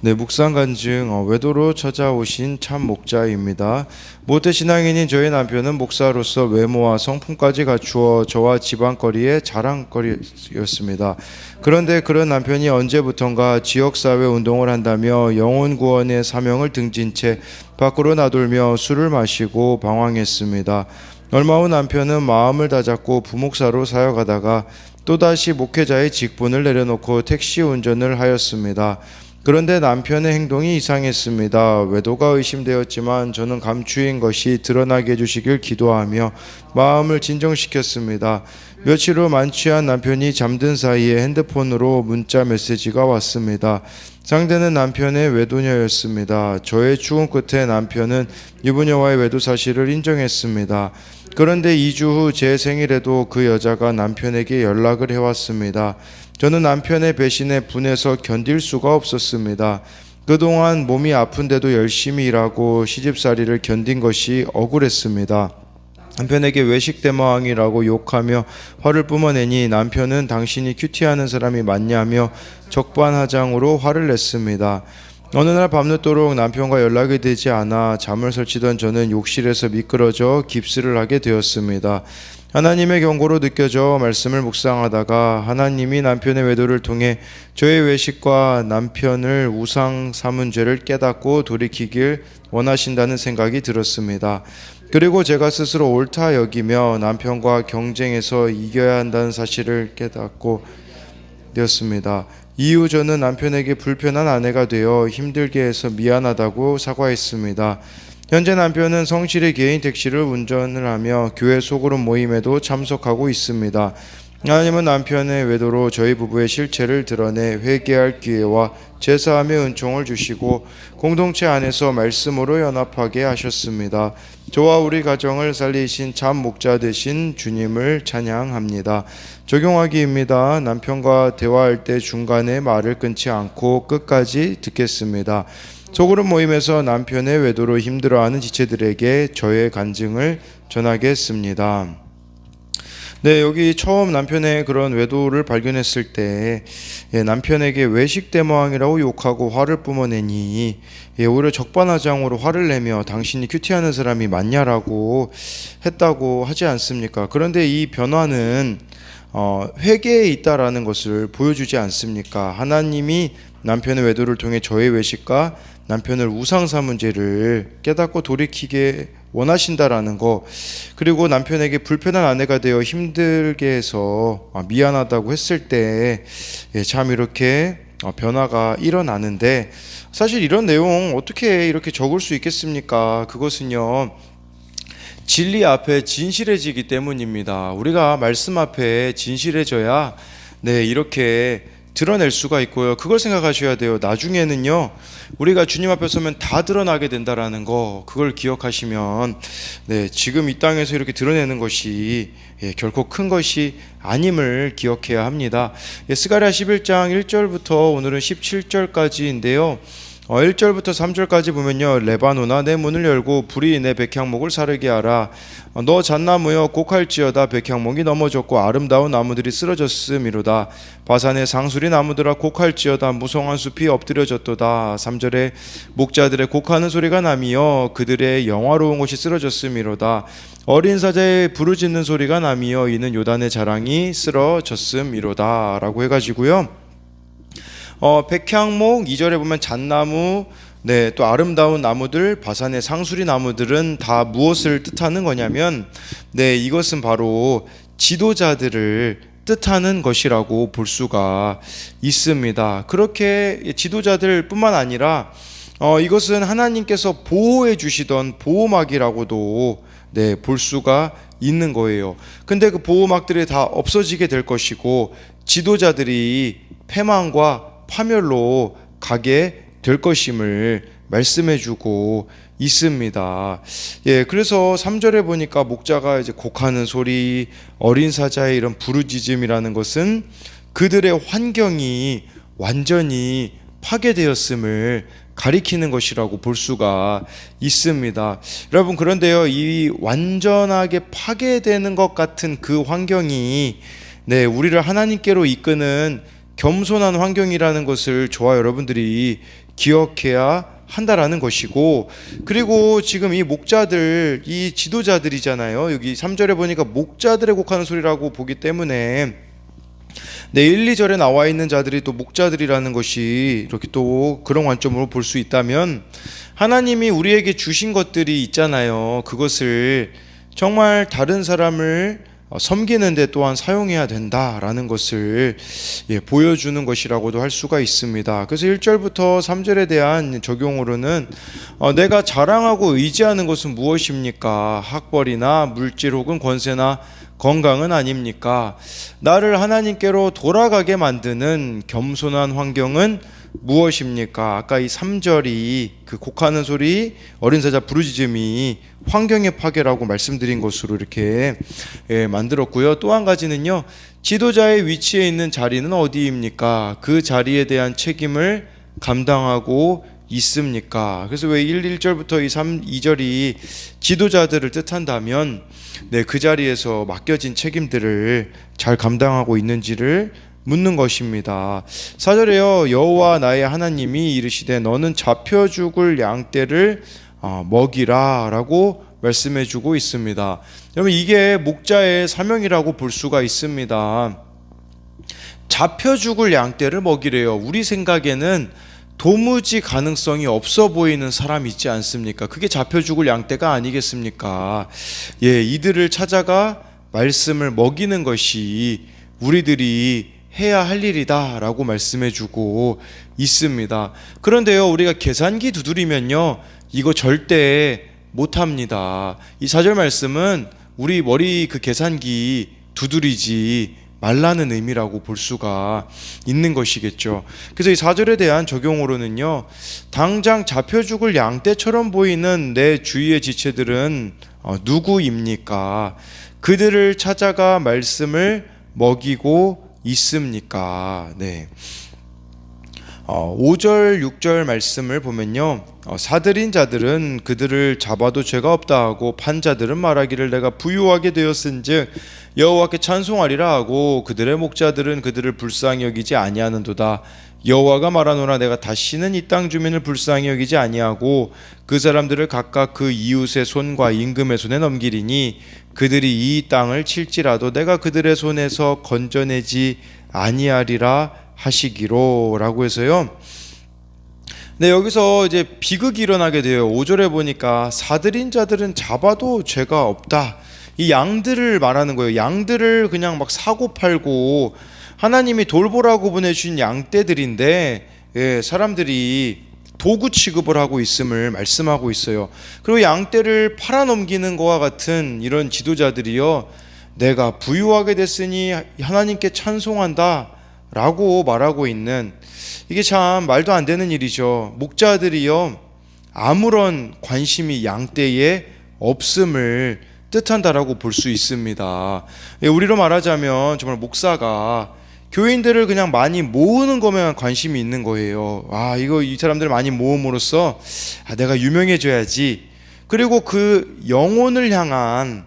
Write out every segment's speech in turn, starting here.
네, 묵상 간증 외도로 찾아오신 참 목자입니다. 모태 신앙인인 저희 남편은 목사로서 외모와 성품까지 갖추어 저와 집안거리의 자랑거리였습니다. 그런데 그런 남편이 언제부턴가 지역사회 운동을 한다며 영혼 구원의 사명을 등진 채 밖으로 나돌며 술을 마시고 방황했습니다. 얼마 후 남편은 마음을 다잡고 부목사로 사역하다가 또다시 목회자의 직분을 내려놓고 택시 운전을 하였습니다. 그런데 남편의 행동이 이상했습니다. 외도가 의심되었지만 저는 감추인 것이 드러나게 해주시길 기도하며 마음을 진정시켰습니다. 며칠 후 만취한 남편이 잠든 사이에 핸드폰으로 문자 메시지가 왔습니다. 상대는 남편의 외도녀였습니다. 저의 추궁 끝에 남편은 유부녀와의 외도 사실을 인정했습니다. 그런데 2주 후 제 생일에도 그 여자가 남편에게 연락을 해왔습니다. 저는 남편의 배신에 분해서 견딜 수가 없었습니다. 그동안 몸이 아픈데도 열심히 일하고 시집살이를 견딘 것이 억울했습니다. 남편에게 외식대마왕이라고 욕하며 화를 뿜어내니 남편은 당신이 큐티하는 사람이 맞냐며 적반하장으로 화를 냈습니다. 어느 날 밤늦도록 남편과 연락이 되지 않아 잠을 설치던 저는 욕실에서 미끄러져 깁스를 하게 되었습니다. 하나님의 경고로 느껴져 말씀을 묵상하다가 하나님이 남편의 외도를 통해 저의 외식과 남편을 우상 삼은 죄를 깨닫고 돌이키길 원하신다는 생각이 들었습니다. 그리고 제가 스스로 옳다 여기며 남편과 경쟁해서 이겨야 한다는 사실을 깨닫고 되었습니다. 이후 저는 남편에게 불편한 아내가 되어 힘들게 해서 미안하다고 사과했습니다. 현재 남편은 성실히 개인 택시를 운전을 하며 교회 소그룹 모임에도 참석하고 있습니다. 하나님은 남편의 외도로 저희 부부의 실체를 드러내 회개할 기회와 제사함의 은총을 주시고 공동체 안에서 말씀으로 연합하게 하셨습니다. 저와 우리 가정을 살리신 참 목자 되신 주님을 찬양합니다. 적용하기입니다. 남편과 대화할 때 중간에 말을 끊지 않고 끝까지 듣겠습니다. 소그룹 모임에서 남편의 외도로 힘들어하는 지체들에게 저의 간증을 전하겠습니다. 네, 여기 처음 남편의 그런 외도를 발견했을 때 남편에게 외식대마왕이라고 욕하고 화를 뿜어내니 오히려 적반하장으로 화를 내며 당신이 큐티하는 사람이 맞냐라고 했다고 하지 않습니까? 그런데 이 변화는 회개에 있다라는 것을 보여주지 않습니까? 하나님이 남편의 외도를 통해 저의 외식과 남편을 우상 삼은 죄를 깨닫고 돌이키게 원하신다라는 거, 그리고 남편에게 불편한 아내가 되어 힘들게 해서 미안하다고 했을 때 참 이렇게 변화가 일어나는데, 사실 이런 내용 어떻게 이렇게 적을 수 있겠습니까? 그것은요, 진리 앞에 진실해지기 때문입니다. 우리가 말씀 앞에 진실해져야 이렇게 드러낼 수가 있고요. 그걸 생각하셔야 돼요. 나중에는요, 우리가 주님 앞에 서면 다 드러나게 된다라는 거, 그걸 기억하시면 지금 이 땅에서 이렇게 드러내는 것이 결코 큰 것이 아님을 기억해야 합니다. 스가랴 11장 1절부터 오늘은 17절까지인데요. 1절부터 3절까지 보면요, 레바노나 내 문을 열고 불이 내 백향목을 사르게 하라. 너 잣나무여 곡할지어다. 백향목이 넘어졌고 아름다운 나무들이 쓰러졌음이로다. 바산의 상수리 나무들아 곡할지어다. 무성한 숲이 엎드려졌도다. 3절에 목자들의 곡하는 소리가 나미여 그들의 영화로운 것이 쓰러졌음이로다. 어린 사자의 부르짖는 소리가 나미여 이는 요단의 자랑이 쓰러졌음이로다 라고 해가지고요, 백향목 2절에 보면 잣나무, 또 아름다운 나무들, 바산의 상수리 나무들은 다 무엇을 뜻하는 거냐면, 이것은 바로 지도자들을 뜻하는 것이라고 볼 수가 있습니다. 그렇게 지도자들 뿐만 아니라 이것은 하나님께서 보호해 주시던 보호막이라고도 볼 수가 있는 거예요. 근데 그 보호막들이 다 없어지게 될 것이고 지도자들이 패망과 파멸로 가게 될 것임을 말씀해주고 있습니다. 그래서 3절에 보니까 목자가 이제 곡하는 소리, 어린 사자의 이런 부르짖음이라는 것은 그들의 환경이 완전히 파괴되었음을 가리키는 것이라고 볼 수가 있습니다. 여러분, 그런데요, 이 완전하게 파괴되는 것 같은 그 환경이 우리를 하나님께로 이끄는 겸손한 환경이라는 것을 저와 여러분들이 기억해야 한다라는 것이고, 그리고 지금 이 목자들, 이 지도자들이잖아요. 여기 3절에 보니까 목자들의 곡하는 소리라고 보기 때문에 1, 2절에 나와 있는 자들이 또 목자들이라는 것이 이렇게 또 그런 관점으로 볼 수 있다면, 하나님이 우리에게 주신 것들이 있잖아요. 그것을 정말 다른 사람을 섬기는 데 또한 사용해야 된다라는 것을 보여주는 것이라고도 할 수가 있습니다. 그래서 1절부터 3절에 대한 적용으로는 내가 자랑하고 의지하는 것은 무엇입니까? 학벌이나 물질 혹은 권세나 건강은 아닙니까? 나를 하나님께로 돌아가게 만드는 겸손한 환경은 무엇입니까? 아까 이 3절이 그 곡하는 소리, 어린 사자 부르짖음이 환경의 파괴라고 말씀드린 것으로 이렇게 만들었고요. 또 한 가지는요, 지도자의 위치에 있는 자리는 어디입니까? 그 자리에 대한 책임을 감당하고 있습니까? 그래서 왜 1절부터 2절이 지도자들을 뜻한다면 그 자리에서 맡겨진 책임들을 잘 감당하고 있는지를 묻는 것입니다. 4절에요, 여호와 나의 하나님이 이르시되 너는 잡혀 죽을 양떼를 먹이라 라고 말씀해 주고 있습니다. 여러분, 이게 목자의 사명이라고 볼 수가 있습니다. 잡혀 죽을 양떼를 먹이래요. 우리 생각에는 도무지 가능성이 없어 보이는 사람이 있지 않습니까? 그게 잡혀 죽을 양떼가 아니겠습니까? 이들을 찾아가 말씀을 먹이는 것이 우리들이 해야 할 일이다 라고 말씀해 주고 있습니다. 그런데요, 우리가 계산기 두드리면요, 이거 절대 못합니다. 이 4절 말씀은 우리 머리 그 계산기 두드리지 말라는 의미라고 볼 수가 있는 것이겠죠. 그래서 이 4절에 대한 적용으로는요, 당장 잡혀 죽을 양떼처럼 보이는 내 주위의 지체들은 누구입니까? 그들을 찾아가 말씀을 먹이고 있습니까? 5절 6절 말씀을 보면요, 사들인 자들은 그들을 잡아도 죄가 없다 하고 판 자들은 말하기를 내가 부유하게 되었은즉 여호와께 찬송하리라 하고 그들의 목자들은 그들을 불쌍히 여기지 아니하는도다. 여호와가 말하노라 내가 다시는 이 땅 주민을 불쌍히 여기지 아니하고 그 사람들을 각각 그 이웃의 손과 임금의 손에 넘기리니 그들이 이 땅을 칠지라도 내가 그들의 손에서 건져내지 아니하리라 하시기로 라고 해서요. 여기서 이제 비극이 일어나게 돼요. 5절에 보니까 사들인 자들은 잡아도 죄가 없다. 이 양들을 말하는 거예요. 양들을 그냥 막 사고 팔고 하나님이 돌보라고 보내주신 양떼들인데 사람들이 도구 취급을 하고 있음을 말씀하고 있어요. 그리고 양떼를 팔아넘기는 것과 같은 이런 지도자들이요, 내가 부유하게 됐으니 하나님께 찬송한다 라고 말하고 있는, 이게 참 말도 안 되는 일이죠. 목자들이요, 아무런 관심이 양떼에 없음을 뜻한다라고 볼 수 있습니다. 우리로 말하자면 정말 목사가 교인들을 그냥 많이 모으는 것에만 관심이 있는 거예요. 이 사람들을 많이 모음으로써 내가 유명해져야지. 그리고 그 영혼을 향한,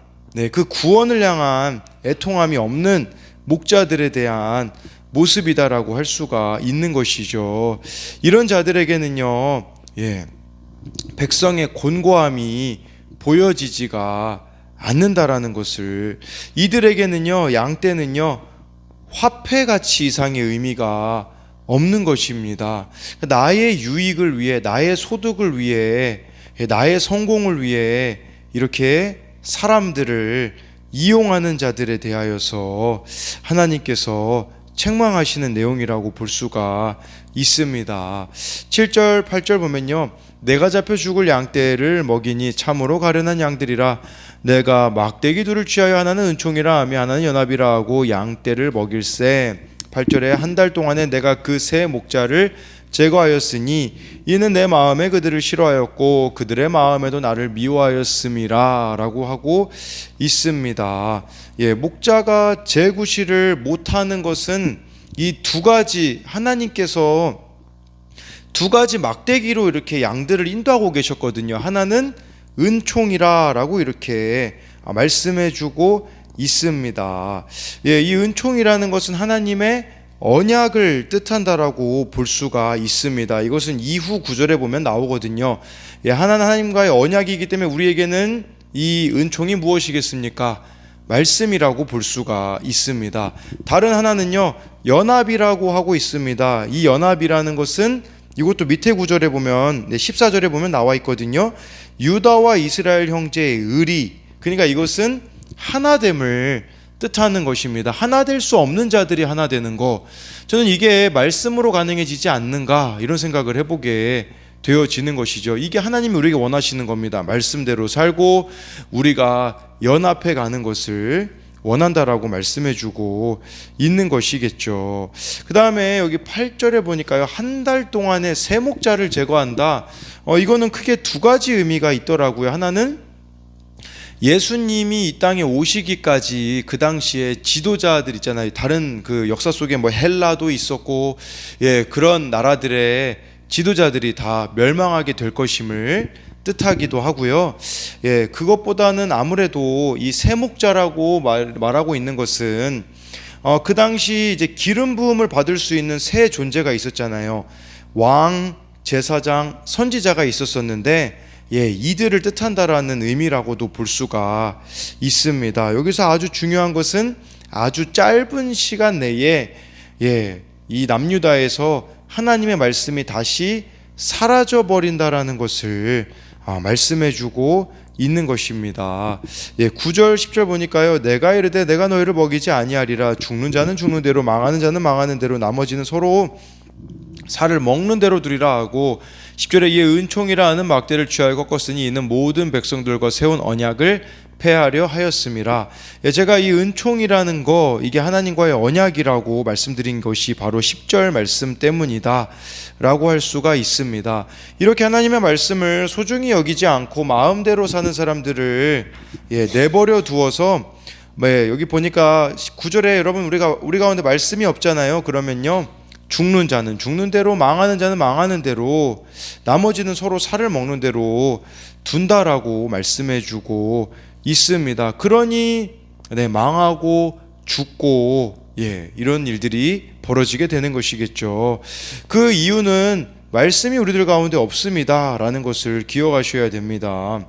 그 구원을 향한 애통함이 없는 목자들에 대한 모습이다라고 할 수가 있는 것이죠. 이런 자들에게는요, 백성의 곤고함이 보여지지가 않는다라는 것을, 이들에게는요, 양떼는요, 화폐가치 이상의 의미가 없는 것입니다. 나의 유익을 위해, 나의 소득을 위해, 나의 성공을 위해 이렇게 사람들을 이용하는 자들에 대하여서 하나님께서 책망하시는 내용이라고 볼 수가 있습니다. 7절 8절 보면요, 내가 잡혀 죽을 양떼를 먹이니 참으로 가련한 양들이라. 내가 막대기 둘을 취하여 하나는 은총이라 하며 하나는 연합이라 하고 양떼를 먹일세. 8절에 한 달 동안에 내가 그 세 목자를 제거하였으니 이는 내 마음에 그들을 싫어하였고 그들의 마음에도 나를 미워하였음이라 라고 하고 있습니다. 목자가 제구실을 못하는 것은 이 두 가지, 하나님께서 두 가지 막대기로 이렇게 양들을 인도하고 계셨거든요. 하나는 은총이라 라고 이렇게 말씀해 주고 있습니다. 이 은총이라는 것은 하나님의 언약을 뜻한다라고 볼 수가 있습니다. 이것은 이후 구절에 보면 나오거든요. 하나님과의 언약이기 때문에 우리에게는 이 은총이 무엇이겠습니까? 말씀이라고 볼 수가 있습니다. 다른 하나는요, 연합이라고 하고 있습니다. 이 연합이라는 것은 이것도 밑에 구절에 보면 14절에 보면 나와 있거든요. 유다와 이스라엘 형제의 의리, 그러니까 이것은 하나됨을 뜻하는 것입니다. 하나 될 수 없는 자들이 하나 되는 거, 저는 이게 말씀으로 가능해지지 않는가 이런 생각을 해보게 되어지는 것이죠. 이게 하나님이 우리에게 원하시는 겁니다. 말씀대로 살고 우리가 연합해 가는 것을 원한다라고 말씀해주고 있는 것이겠죠. 그 다음에 여기 8절에 보니까요, 한 달 동안에 세 목자를 제거한다. 이거는 크게 두 가지 의미가 있더라고요. 하나는 예수님이 이 땅에 오시기까지 그 당시에 지도자들 있잖아요. 다른 그 역사 속에 뭐 헬라도 있었고, 그런 나라들의 지도자들이 다 멸망하게 될 것임을 뜻하기도 하고요. 그것보다는 아무래도 이 세 목자라고 말하고 있는 것은 그 당시 이제 기름 부음을 받을 수 있는 세 존재가 있었잖아요. 왕, 제사장, 선지자가 있었었는데 이들을 뜻한다라는 의미라고도 볼 수가 있습니다. 여기서 아주 중요한 것은 아주 짧은 시간 내에 이 남유다에서 하나님의 말씀이 다시 사라져 버린다라는 것을 말씀해주고 있는 것입니다. 9절 10절 보니까요, 내가 이르되 내가 너희를 먹이지 아니하리라. 죽는 자는 죽는 대로, 망하는 자는 망하는 대로, 나머지는 서로 살을 먹는 대로 두리라 하고, 10절에 이에 은총이라 하는 막대를 취하여 꺾었으니 이는 모든 백성들과 세운 언약을 폐하려 하였음이라. 제가 이 은총이라는 거, 이게 하나님과의 언약이라고 말씀드린 것이 바로 10절 말씀 때문이다 라고 할 수가 있습니다. 이렇게 하나님의 말씀을 소중히 여기지 않고 마음대로 사는 사람들을 내버려 두어서, 여기 보니까 9절에 여러분 우리 가운데 말씀이 없잖아요. 그러면요, 죽는 자는 죽는 대로, 망하는 자는 망하는 대로, 나머지는 서로 살을 먹는 대로 둔다라고 말씀해주고 있습니다. 그러니 망하고 죽고 이런 일들이 벌어지게 되는 것이겠죠. 그 이유는 말씀이 우리들 가운데 없습니다 라는 것을 기억하셔야 됩니다.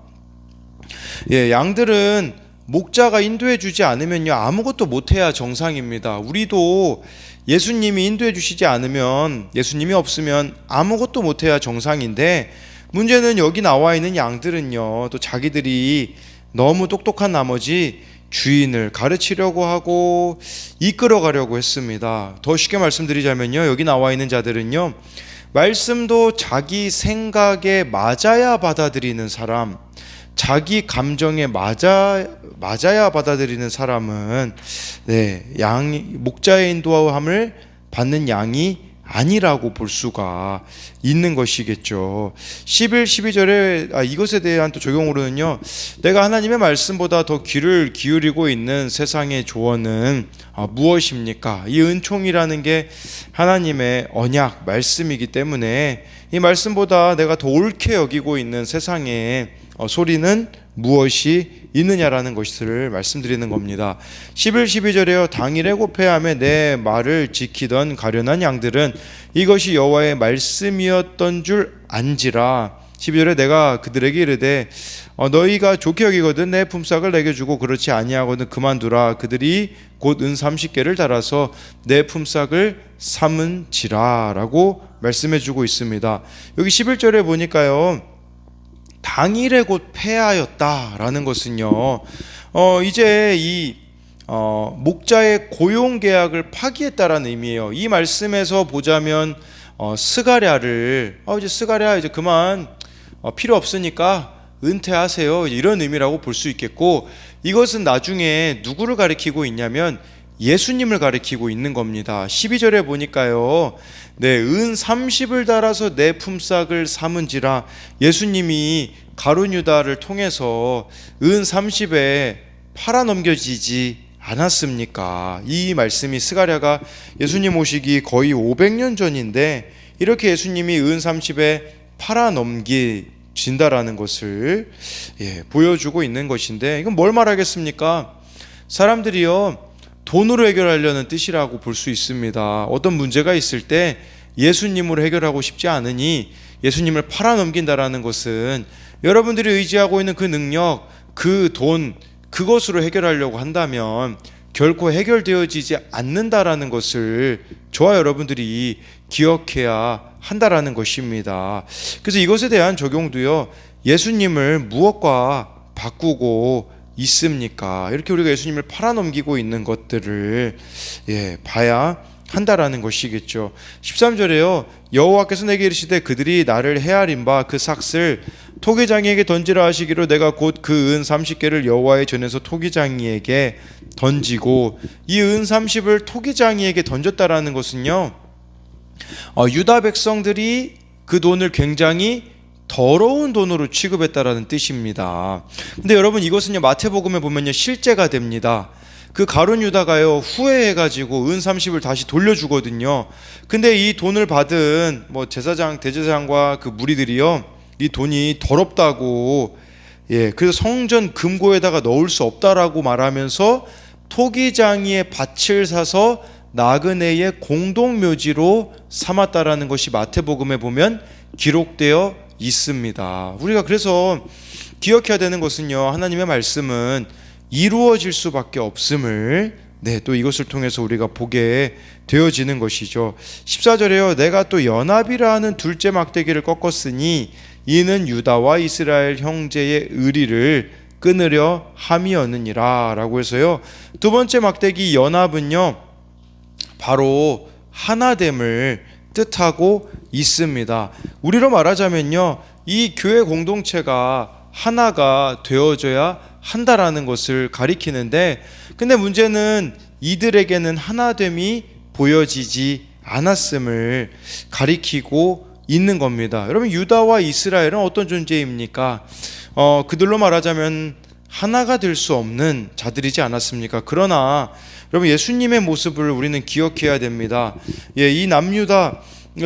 양들은 목자가 인도해 주지 않으면요, 아무것도 못해야 정상입니다. 우리도 예수님이 인도해 주시지 않으면, 예수님이 없으면 아무것도 못해야 정상인데, 문제는 여기 나와 있는 양들은요, 또 자기들이 너무 똑똑한 나머지 주인을 가르치려고 하고 이끌어 가려고 했습니다. 더 쉽게 말씀드리자면요, 여기 나와 있는 자들은요, 말씀도 자기 생각에 맞아야 받아들이는 사람, 자기 감정에 맞아야 받아들이는 사람은 목자의 인도함을 받는 양이 아니라고 볼 수가 있는 것이겠죠. 11, 12절에 이것에 대한 또 적용으로는요, 내가 하나님의 말씀보다 더 귀를 기울이고 있는 세상의 조언은 무엇입니까? 이 은총이라는 게 하나님의 언약 말씀이기 때문에 이 말씀보다 내가 더 옳게 여기고 있는 세상의 소리는 무엇이 있느냐라는 것을 말씀드리는 겁니다. 11, 12절에요. 당일에 곱해하며 내 말을 지키던 가련한 양들은 이것이 여호와의 말씀이었던 줄 안지라. 12절에 내가 그들에게 이르되 너희가 좋게 여기거든 내 품삯을 내게 주고 그렇지 아니하거든 그만두라. 그들이 곧 은 30개를 달아서 내 품삯을 삼은지라 라고 말씀해 주고 있습니다. 여기 11절에 보니까요, 당일에 곧 폐하였다라는 것은요, 이제 이 목자의 고용 계약을 파기했다라는 의미예요. 이 말씀에서 보자면 스가랴를 이제 스가랴 이제 그만 필요 없으니까 은퇴하세요, 이런 의미라고 볼 수 있겠고, 이것은 나중에 누구를 가리키고 있냐면 예수님을 가리키고 있는 겁니다. 12절에 보니까요, 은 30을 달아서 내 품삯을 삼은지라. 예수님이 가룟 유다를 통해서 은 30에 팔아넘겨지지 않았습니까? 이 말씀이 스가랴가 예수님 오시기 거의 500년 전인데 이렇게 예수님이 은 30에 팔아넘겨진다라는 것을 보여주고 있는 것인데, 이건 뭘 말하겠습니까? 사람들이요, 돈으로 해결하려는 뜻이라고 볼 수 있습니다. 어떤 문제가 있을 때 예수님으로 해결하고 싶지 않으니 예수님을 팔아넘긴다라는 것은 여러분들이 의지하고 있는 그 능력, 그 돈, 그것으로 해결하려고 한다면 결코 해결되어지지 않는다라는 것을 저와 여러분들이 기억해야 한다라는 것입니다. 그래서 이것에 대한 적용도요, 예수님을 무엇과 바꾸고 있습니까? 이렇게 우리가 예수님을 팔아넘기고 있는 것들을 봐야 한다라는 것이겠죠. 13절에요. 여호와께서 내게 이르시되 그들이 나를 헤아린 바 그 삭슬 토기장이에게 던지라 하시기로 내가 곧 그 은 30개를 여호와의 전에서 토기장이에게 던지고, 이 은 30을 토기장이에게 던졌다라는 것은요, 유다 백성들이 그 돈을 굉장히 더러운 돈으로 취급했다라는 뜻입니다. 근데 여러분, 이것은요 마태복음에 보면요 실제가 됩니다. 그 가룟 유다가요 후회해가지고 은 30을 다시 돌려주거든요. 근데 이 돈을 받은 제사장, 대제사장과 그 무리들이요, 이 돈이 더럽다고, 그래서 성전 금고에다가 넣을 수 없다라고 말하면서 토기장이의 밭을 사서 나그네의 공동묘지로 삼았다라는 것이 마태복음에 보면 기록되어 있습니다. 우리가 그래서 기억해야 되는 것은요, 하나님의 말씀은 이루어질 수밖에 없음을 또 이것을 통해서 우리가 보게 되어지는 것이죠. 14절에요. 내가 또 연합이라는 둘째 막대기를 꺾었으니 이는 유다와 이스라엘 형제의 의리를 끊으려 함이었느니라 라고 해서요, 두 번째 막대기 연합은요 바로 하나됨을 뜻하고 있습니다. 우리로 말하자면요, 이 교회 공동체가 하나가 되어져야 한다라는 것을 가리키는데, 근데 문제는 이들에게는 하나됨이 보여지지 않았음을 가리키고 있는 겁니다. 여러분, 유다와 이스라엘은 어떤 존재입니까? 그들로 말하자면 하나가 될 수 없는 자들이지 않았습니까? 그러나 여러분, 예수님의 모습을 우리는 기억해야 됩니다. 이 남유다,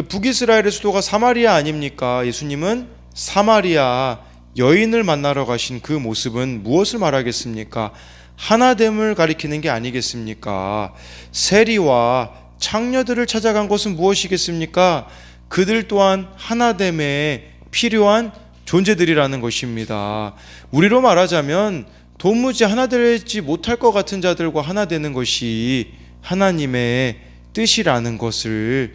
북이스라엘의 수도가 사마리아 아닙니까? 예수님은 사마리아 여인을 만나러 가신 그 모습은 무엇을 말하겠습니까? 하나됨을 가리키는 게 아니겠습니까? 세리와 창녀들을 찾아간 것은 무엇이겠습니까? 그들 또한 하나됨에 필요한 존재들이라는 것입니다. 우리로 말하자면 도무지 하나 되지 못할 것 같은 자들과 하나 되는 것이 하나님의 뜻이라는 것을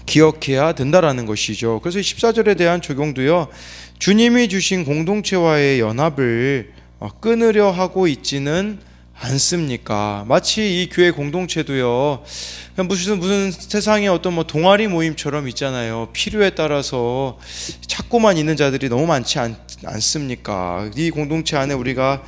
기억해야 된다라는 것이죠. 그래서 14절에 대한 적용도요, 주님이 주신 공동체와의 연합을 끊으려 하고 있지는 않습니까? 마치 이 교회 공동체도요, 무슨 세상에 어떤 동아리 모임처럼 있잖아요. 필요에 따라서 찾고만 있는 자들이 너무 많지 않습니까? 이 공동체 안에 우리가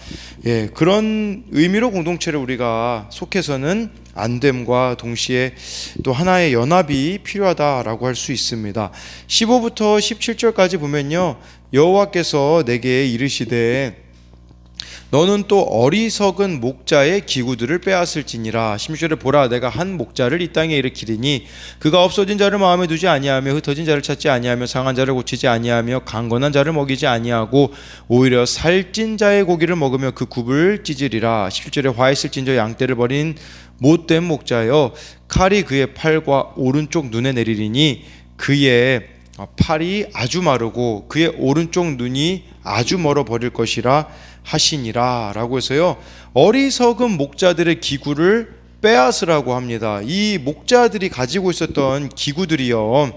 그런 의미로 공동체를 우리가 속해서는 안됨과 동시에 또 하나의 연합이 필요하다라고 할 수 있습니다. 15부터 17절까지 보면요, 여호와께서 내게 이르시되 너는 또 어리석은 목자의 기구들을 빼앗을지니라. 16절에 보라, 내가 한 목자를 이 땅에 일으키리니 그가 없어진 자를 마음에 두지 아니하며 흩어진 자를 찾지 아니하며 상한 자를 고치지 아니하며 강건한 자를 먹이지 아니하고 오히려 살찐 자의 고기를 먹으며 그 굽을 찢으리라. 17절에 화 있을진저 양떼를 버린 못된 목자여, 칼이 그의 팔과 오른쪽 눈에 내리리니 그의 팔이 아주 마르고 그의 오른쪽 눈이 아주 멀어 버릴 것이라 하시니라 라고 해서요, 어리석은 목자들의 기구를 빼앗으라고 합니다. 이 목자들이 가지고 있었던 기구들이요,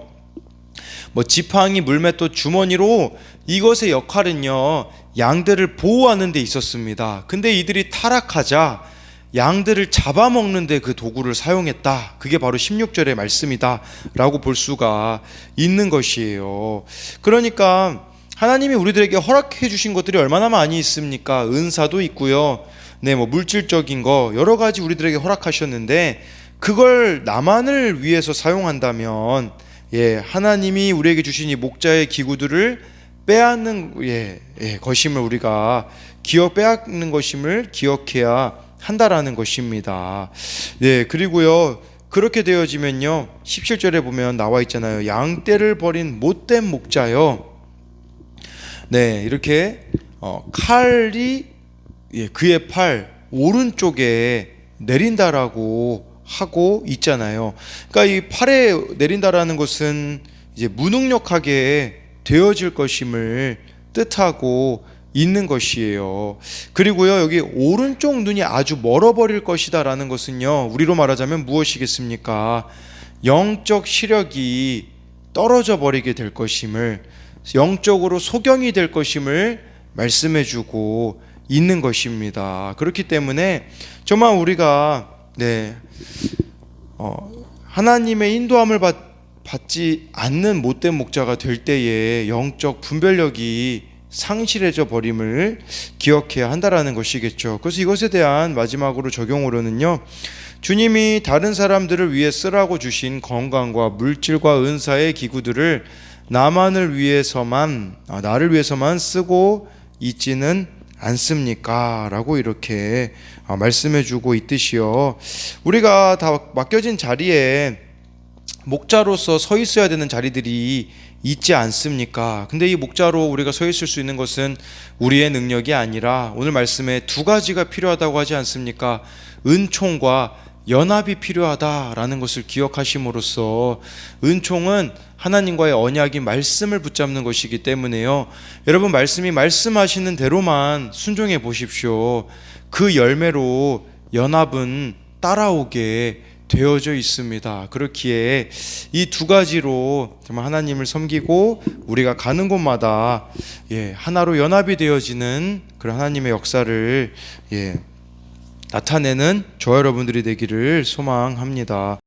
지팡이, 물맷돌, 주머니로 이것의 역할은요 양들을 보호하는 데 있었습니다. 근데 이들이 타락하자 양들을 잡아먹는 데 그 도구를 사용했다. 그게 바로 16절의 말씀이다 라고 볼 수가 있는 것이에요. 그러니까 하나님이 우리들에게 허락해 주신 것들이 얼마나 많이 있습니까? 은사도 있고요, 물질적인 거 여러 가지 우리들에게 허락하셨는데, 그걸 나만을 위해서 사용한다면 하나님이 우리에게 주신 이 목자의 기구들을 빼앗는 것임을 우리가 빼앗는 것임을 기억해야 한다라는 것입니다. 그리고요, 그렇게 되어지면요, 17절에 보면 나와 있잖아요. 양떼를 버린 못된 목자요, 이렇게 칼이 그의 팔 오른쪽에 내린다라고 하고 있잖아요. 그러니까 이 팔에 내린다라는 것은 이제 무능력하게 되어질 것임을 뜻하고 있는 것이에요. 그리고요, 여기 오른쪽 눈이 아주 멀어버릴 것이다라는 것은요, 우리로 말하자면 무엇이겠습니까? 영적 시력이 떨어져 버리게 될 것임을, 영적으로 소경이 될 것임을 말씀해주고 있는 것입니다. 그렇기 때문에 정말 우리가 하나님의 인도함을 받지 않는 못된 목자가 될 때에 영적 분별력이 상실해져 버림을 기억해야 한다라는 것이겠죠. 그래서 이것에 대한 마지막으로 적용으로는요, 주님이 다른 사람들을 위해 쓰라고 주신 건강과 물질과 은사의 기구들을 나를 위해서만 쓰고 있지는 않습니까? 라고 이렇게 말씀해주고 있듯이요, 우리가 다 맡겨진 자리에 목자로서 서 있어야 되는 자리들이 있지 않습니까? 근데 이 목자로 우리가 서 있을 수 있는 것은 우리의 능력이 아니라 오늘 말씀에 두 가지가 필요하다고 하지 않습니까? 은총과 연합이 필요하다라는 것을 기억하심으로써, 은총은 하나님과의 언약인 말씀을 붙잡는 것이기 때문에요, 여러분, 말씀이 말씀하시는 대로만 순종해 보십시오. 그 열매로 연합은 따라오게 되어져 있습니다. 그렇기에 이 두 가지로 정말 하나님을 섬기고 우리가 가는 곳마다 하나로 연합이 되어지는 그런 하나님의 역사를 나타내는 저와 여러분들이 되기를 소망합니다.